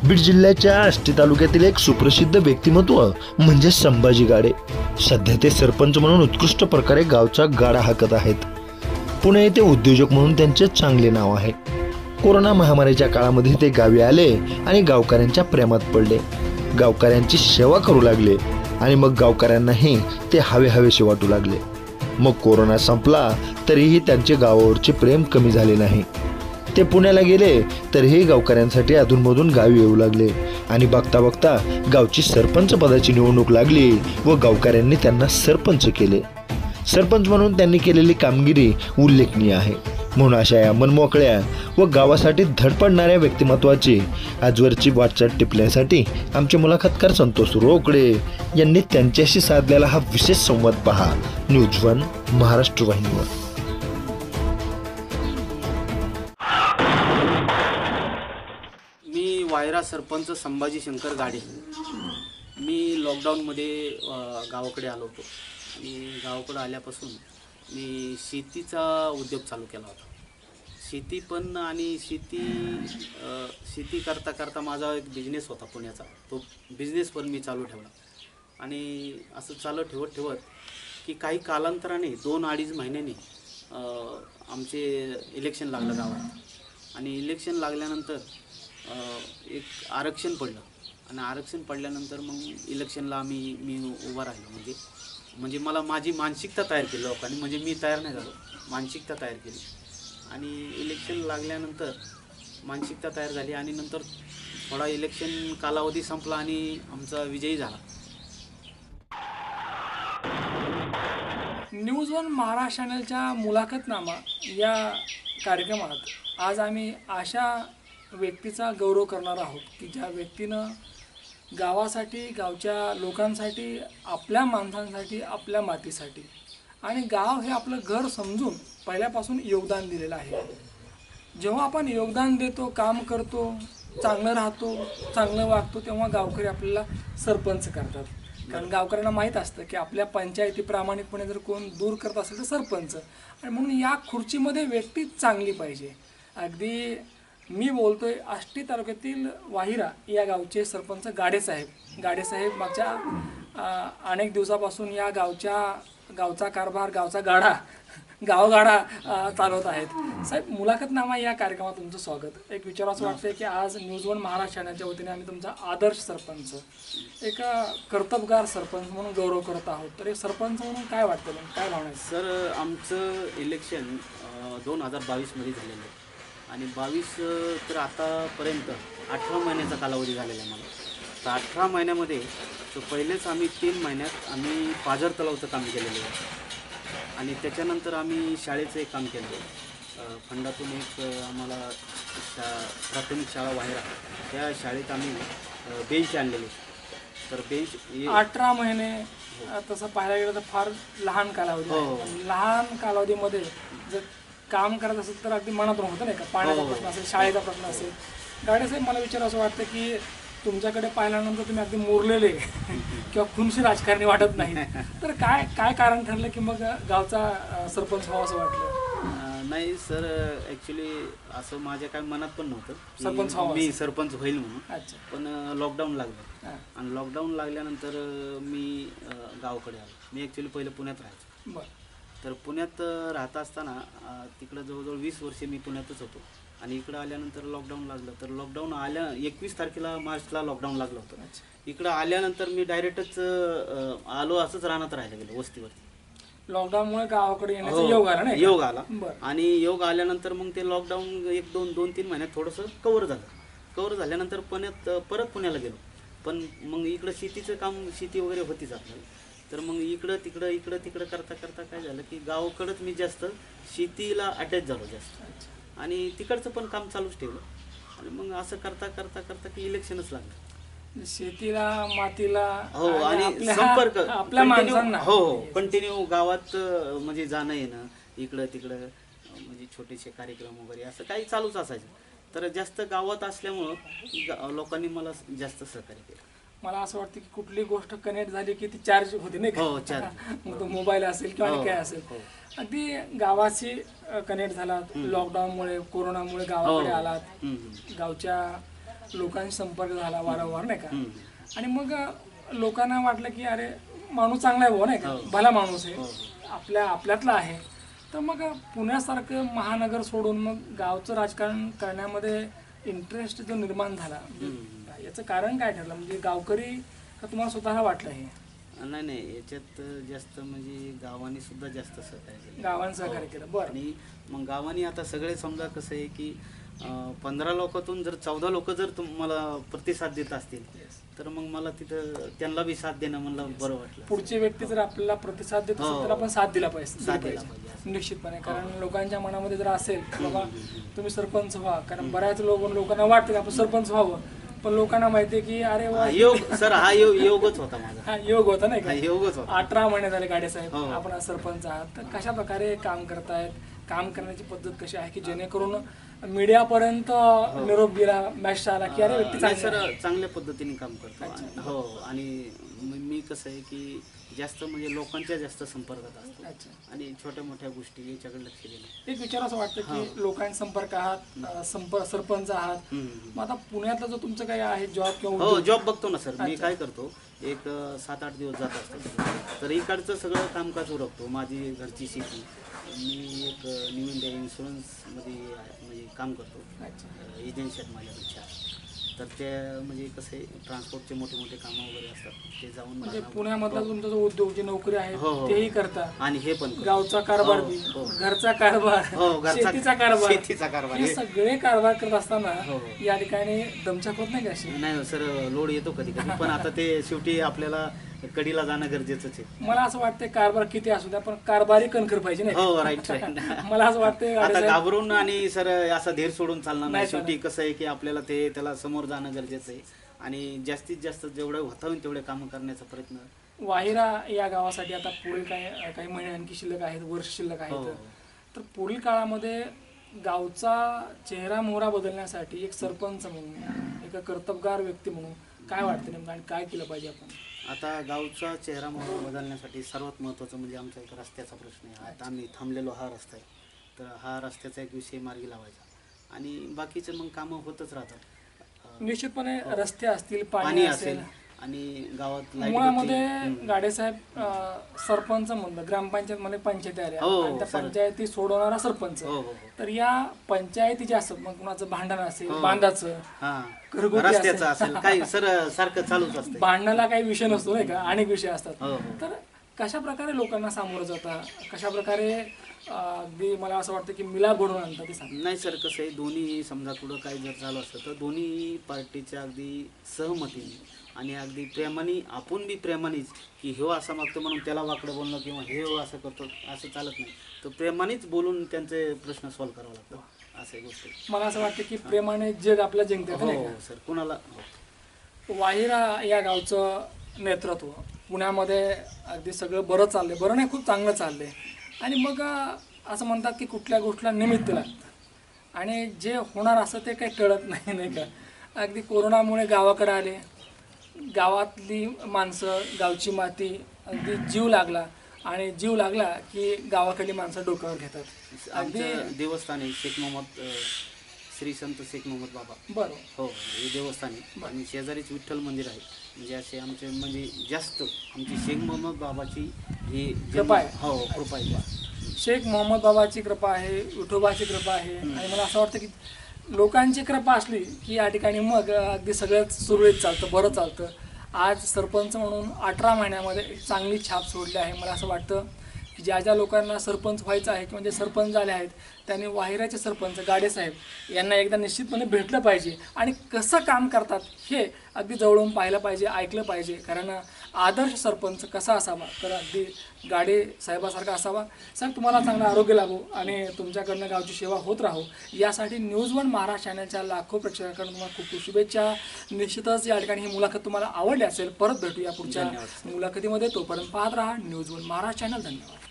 बीड जिल्ह्याच्या आष्टी तालुक्यातील एक सुप्रसिद्ध व्यक्तिमत्व म्हणजे संभाजी गाडे. सध्या ते सरपंच म्हणून उत्कृष्ट प्रकारे गावचा गाडा हाकत आहेत. पुणे येथे उद्योजक म्हणून त्यांचे चांगले नाव आहे. कोरोना महामारीच्या काळामध्ये ते गावी आले आणि गावकऱ्यांच्या प्रेमात पडले. गावकऱ्यांची सेवा करू लागले आणि मग गावकऱ्यांनाही ते हवेहवेसे वाटू लागले. मग कोरोना संपला तरीही त्यांचे गावावरचे प्रेम कमी झाले नाही. ते पुण्याला गेले तरीही गावकऱ्यांसाठी अधूनमधून गावी येऊ लागले आणि बघता बघता गावची सरपंच पदाची निवडणूक लागली व गावकऱ्यांनी त्यांना सरपंच केले. सरपंच म्हणून त्यांनी केलेली कामगिरी उल्लेखनीय आहे. म्हणून अशा या मनमोकळ्या व गावासाठी धडपडणाऱ्या व्यक्तिमत्वाची आजवरची वाटचाल टिपण्यासाठी आमचे मुलाखतकार संतोष रोकडे यांनी त्यांच्याशी साधलेला हा विशेष संवाद पहा न्यूज वन महाराष्ट्र वाहिनीवर. मी वायरा सरपंच संभाजी शंकर गाडे. मी लॉकडाऊनमध्ये गावाकडे आलो होतो आणि गावाकडे आल्यापासून मी शेतीचा उद्योग चालू केला होता. शेती पण आणि शेती करता करता माझा एक बिझनेस होता पुण्याचा. तो बिझनेस पण मी चालू ठेवला आणि असं चालू ठेवत की काही कालांतराने 2-2.5 महिन्यांनी आमचे इलेक्शन लागलं गावात आणि इलेक्शन लागल्यानंतर एक आरक्षण पडलं आणि आरक्षण पडल्यानंतर मग इलेक्शनला मी उभा राहिलो. म्हणजे मला माझी मानसिकता तयार केली लोकांनी, म्हणजे मी तयार नाही झालो, मानसिकता तयार केली आणि इलेक्शन लागल्यानंतर मानसिकता तयार झाली आणि नंतर थोडा इलेक्शन कालावधी संपला आणि आमचा विजयी झाला. न्यूज वन महाराष्ट्र चॅनलच्या मुलाखतनामा या कार्यक्रमात आज आम्ही अशा व्यक्तीचा गौरव करणार आहोत की ज्या व्यक्तीनं गावासाठी, गावच्या लोकांसाठी, आपल्या माणसांसाठी, आपल्या मातीसाठी आणि गाव हे आपलं घर समजून पहिल्यापासून योगदान दिलेलं आहे. जेव्हा आपण योगदान देतो, काम करतो, चांगलं राहतो, चांगलं वागतो, तेव्हा गावकरी आपल्याला सरपंच करतात. कारण गावकऱ्यांना माहीत असतं की आपल्या पंचायती प्रामाणिकपणे जर कोण दूर करत असेल तर सरपंच. आणि म्हणून या खुर्चीमध्ये व्यक्ती चांगली पाहिजे. अगदी मी बोलतोय आष्टी तालुक्यातील वाहिरा या गावचे सरपंच गाडेसाहेब मागच्या अनेक दिवसापासून या गावचा कारभार, गावगाडा चालवत आहेत. साहेब, मुलाखतनामा या कार्यक्रमात तुमचं स्वागत. एक विचाराचं वाटतंय की आज न्यूज वन महाराष्ट्र चॅनलच्या वतीने आम्ही तुमचा आदर्श सरपंच, एक कर्तबगार सरपंच म्हणून गौरव करत आहोत. तर एक सरपंच म्हणून काय वाटतं, काय भावना आहे? सर, आमचं इलेक्शन 2022मध्ये झालेलं आहे आणि 22 तर आतापर्यंत 18 महिन्याचा कालावधी झालेला आहे मला. तर 18 महिन्यामध्ये तर पहिलेच आम्ही 3 महिन्यात आम्ही पाझर तलावचं काम केलेलं आहे आणि त्याच्यानंतर आम्ही शाळेचं एक काम केलं. फंडातून एक आम्हाला प्राथमिक शाळा वाहिरा, त्या शाळेत आम्ही बेंच आणलेले. तर बेंच 18 महिने तसं पाहायला गेलं तर फार लहान कालावधी. लहान कालावधीमध्ये जर काम करत असेल तर अगदी मनातून होतं नाही का. पाण्याचा प्रश्न असेल, शाळेचा प्रश्न असेल. गाडेसाहेब, मला विचार असं वाटतं की तुमच्याकडे पाहिल्यानंतर तुम्ही अगदी मुरलेले किंवा खुनशी राजकारणी वाटत नाही. तर काय कारण ठरलं की मग गावचा सरपंच व्हावं असं वाटलं? नाही सर, ॲक्च्युली असं माझ्या काय मनात पण नव्हतं सरपंच मी सरपंच होईल म्हणून. अच्छा. पण लॉकडाऊन लागलं आणि लॉकडाऊन लागल्यानंतर मी गावाकडे आलो. मी ॲक्च्युली पहिलं पुण्यात राहायचो. बरं. तर पुण्यात राहत असताना तिकडं जवळजवळ 20 वर्षे मी पुण्यातच होतो आणि इकडं आल्यानंतर लॉकडाऊन लागलं. तर लॉकडाऊन 21 तारखेला मार्चला लॉकडाऊन लागलं होतं. इकडं आल्यानंतर मी डायरेक्टच आलो, असंच रानात राहायला गेलो वस्तीवरती. लॉकडाऊनमुळे गावाकडे येण्याचा योग आला नाही? योग आला आणि योग आल्यानंतर मग ते लॉकडाऊन 2-3 महिन्यात थोडंसं कव्हर झालं. कव्हर झाल्यानंतर परत पुण्याला गेलो. पण मग इकडं शेतीचं काम, शेती वगैरे होतीच आपल्याला. तर मग इकडं तिकडं करता काय झालं की गावाकडंच मी जास्त शेतीला अटॅच झालो जास्त आणि तिकडचं पण काम चालूच ठेवलं. आणि मग असं करता की इलेक्शनच लागलं. शेतीला, मातीला, हो, आणि संपर्क आपल्या माणसांना, हो कंटिन्यू गावात म्हणजे जाणं येणं, इकडं तिकडं म्हणजे छोटेसे कार्यक्रम वगैरे असं काही चालूच असायचं. तर जास्त गावात असल्यामुळं लोकांनी मला जास्त सहकार्य केलं. मला असं वाटतं की कुठली गोष्ट कनेक्ट झाली की ती चार्ज होते नाही का. मग तो मोबाईल असेल किंवा काय असेल. अगदी गावाशी कनेक्ट झाला. लॉकडाऊनमुळे, कोरोनामुळे गावाकडे आलात. गावच्या लोकांशी संपर्क झाला वारंवार नाही का, आणि मग लोकांना वाटलं की अरे माणूस चांगला आहे भाऊ नाही का, भला माणूस आहे, आपल्यातला आहे. तर मग पुण्यासारखं महानगर सोडून मग गावचं राजकारण करण्यामध्ये इंटरेस्ट जो निर्माण झाला, याचं कारण काय ठरलं? म्हणजे गावकरी का तुम्हाला स्वतःला वाटलं हे? नाही, याच्यात जास्त म्हणजे गावाने सुद्धा जास्त सहकार्य केलं. गावानं सहकार्य केलं, बरं. आणि मग गावाने आता सगळे समजा कसं आहे की 15 लोकातून जर 14 लोक जर तुम्हाला प्रतिसाद देत असतील तर मग मला तिथं त्यांना बी साथ देणं मला बरं वाटलं. पुढची व्यक्ती जर आपल्याला प्रतिसाद देत असेल तर आपण साथ दिला पाहिजे, साथ दिला पाहिजे निश्चितपणे. कारण लोकांच्या मनामध्ये जर असेल की बाबा तुम्ही सरपंच व्हा, कारण बऱ्याच लोकांना वाटतं की आपण सरपंच व्हावं, पण लोकांना माहिती की अरे वा योग सर, हा योगच होता माझा. हा योग होता नाही का, योगच होता. 18 महिने झाले गाडे साहेब आपण आज सरपंच आहात. तर कशा प्रकारे काम करतायत, काम करण्याची पद्धत कशी आहे की जेणेकरून मीडियापर्यंत निरोप दिला, मॅसेज आला की अरे व्यक्ती सर चांगल्या पद्धतीने काम करतो. हो, आणि मी कसं आहे की जास्त म्हणजे लोकांच्या जास्त संपर्कात असतो आणि छोट्या मोठ्या गोष्टी याच्याकडे लक्ष देणं. एक विचार असं वाटतं की लोकांच्या संपर्क आहात, सरपंच आहात, मग आता पुण्यातला जो तुमचं काही आहे जॉब किंवा हो जॉब बघतो ना सर. मी काय करतो, एक 7-8 दिवस जात असतो, तर इकडचं सगळं कामकाज उरकतो. माझी घरची शेती, मी एक न्यू इंडिया इन्शुरन्समध्ये म्हणजे काम करतो, एजन्सी आहेत माझ्यापेक्षा. तर ते म्हणजे कसं आहे ट्रान्सपोर्टचे मोठे मोठे कामं वगैरे असतात, ते जाऊन म्हणजे पुण्यामधला तुमचा जो उद्योग जी नोकरी आहे तेही करता आणि हे पण गावचा कारभार बी, घरचा कारभार, शेतीचा कारभार, हे सगळे कारभार करत असताना या ठिकाणी दमछाक होत नाही का अशी? नाही सर, लोड येतो कधी कधी, पण आता ते शेवटी आपल्याला कडीला जाणं गरजेचंच आहे. मला असं वाटतं कारभार किती असू द्या पण कारभारी कणखर पाहिजे नाही. हो राईट. मला असं वाटतं आता घाबरून आणि सर असा धीर सोडून चालणार नाही. शेवटी कसं आहे की आपल्याला त्याला समोर जाणं गरजेचं आहे आणि जास्तीत जास्त जेवढं होता होईल तेवढे काम करण्याचा प्रयत्न. वाहिरा या गावासाठी आता पुढील काही महिने आणखी शिल्लक आहेत, वर्ष शिल्लक आहेत, तर पुढील काळामध्ये गावचा चेहरा मोहरा बदलण्यासाठी एक सरपंच म्हणून, एक कर्तबगार व्यक्ती म्हणून काय वाटतं नेमकं आणि काय केलं पाहिजे आपण? आता गावचा चेहरा मोहरा बदलण्यासाठी सर्वात महत्त्वाचं म्हणजे आमचा एक रस्त्याचा प्रश्न आहे. आता आम्ही थांबलेलो हा रस्ता आहे, तर हा रस्त्याचा एक विषय मार्गी लावायचा आणि बाकीचे मग कामं होतच राहतात. निश्चितपणे रस्ते असतील, पाणी असेल आणि गावात मुळामध्ये गाडेसाहेब सरपंच म्हणलं, ग्रामपंचायत मध्ये पंचायती आल्या आणि त्या पंचायती सोडवणारा सरपंच. तर या पंचायती ज्या असतात मग कुणाचं भांडण असेल, बांधाचं, रस्त्याचं असेल, काही सारखं चालूच असतं. भांडणाला काही विषय नसतो नाही का, अनेक विषय असतात. तर कशा प्रकारे लोकांना सामोरं जाता, कशा प्रकारे अगदी मला असं वाटतं की मिलाप घडवून आणतात ते सांग. नाही सर, कसं आहे दोन्ही समजा पुढं काही जर चालू असतं तर दोन्ही पार्टीच्या अगदी सहमतीने आणि अगदी प्रेमाने, आपण बी प्रेमानेच की हे असं मागतो म्हणून त्याला वाकडं बोलणं किंवा हे असं करतो असं चालत नाही. तर प्रेमानेच बोलून त्यांचे प्रश्न सॉल्व्ह करावं लागतं, असे गोष्ट. मला असं वाटतं की प्रेमाने जग आपल्या जिंकतात नाही का सर. कुणाला वाहिरा या गावचं नेतृत्व पुण्यामध्ये अगदी सगळं बरं चाललंय, बरं नाही खूप चांगलं चाललंय, आणि मग असं म्हणतात की कुठल्या गोष्टीला निमित्त लागतं आणि जे होणार असं ते काही कळत नाही का. अगदी कोरोनामुळे गावाकडे आले, गावातली माणसं, गावची माती, अगदी जीव लागला आणि जीव लागला की गावाकडली माणसं डोक्यावर घेतात. अगदी देवस्थान आहे शेख मोहम्मद, श्री संत शेख मोहम्मद बाबा. बरोबर. हो, हे देवस्थान आहे आणि शेजारीच विठ्ठल मंदिर आहे. म्हणजे असे आमचे म्हणजे जास्त आमची शेख मोहम्मद बाबाची ही कृपा आहे. हो, कृपा आहे. शेख मोहम्मद बाबाची कृपा आहे, विठोबाची कृपा आहे आणि मला असं वाटतं की लोकांची कृपा असली की या ठिकाणी मग अगदी सगळंच सुरळीत चालतं, बरं चालतं. आज सरपंच म्हणून 18 महिन्यामध्ये चांगली छाप सोडली आहे. मला असं वाटतं की ज्या ज्या लोकांना सरपंच व्हायचं आहे किंवा जे सरपंच झाले आहेत त्यांनी वाहिऱ्याचे सरपंच गाडेसाहेब यांना एकदा निश्चितपणे भेटलं पाहिजे आणि कसं काम करतात हे अगदी जवळून पाहिलं पाहिजे, ऐकलं पाहिजे. कारण आदर्श सरपंच कसा असावा तर अगदी गाडे साहेबासारखा असावा. साहेब तुम्हाला चांगलं आरोग्य लाभो आणि तुमच्याकडनं गावची सेवा होत राहो यासाठी न्यूज वन महाराष्ट्र चॅनलच्या लाखो प्रेक्षकांकडून तुम्हाला खूप खूप शुभेच्छा. निश्चितच या ठिकाणी ही मुलाखत तुम्हाला आवडली असेल. परत भेटूया पुढच्या मुलाखतीमध्ये. तोपर्यंत पाहत राहा न्यूज वन महाराष्ट्र चॅनल. धन्यवाद.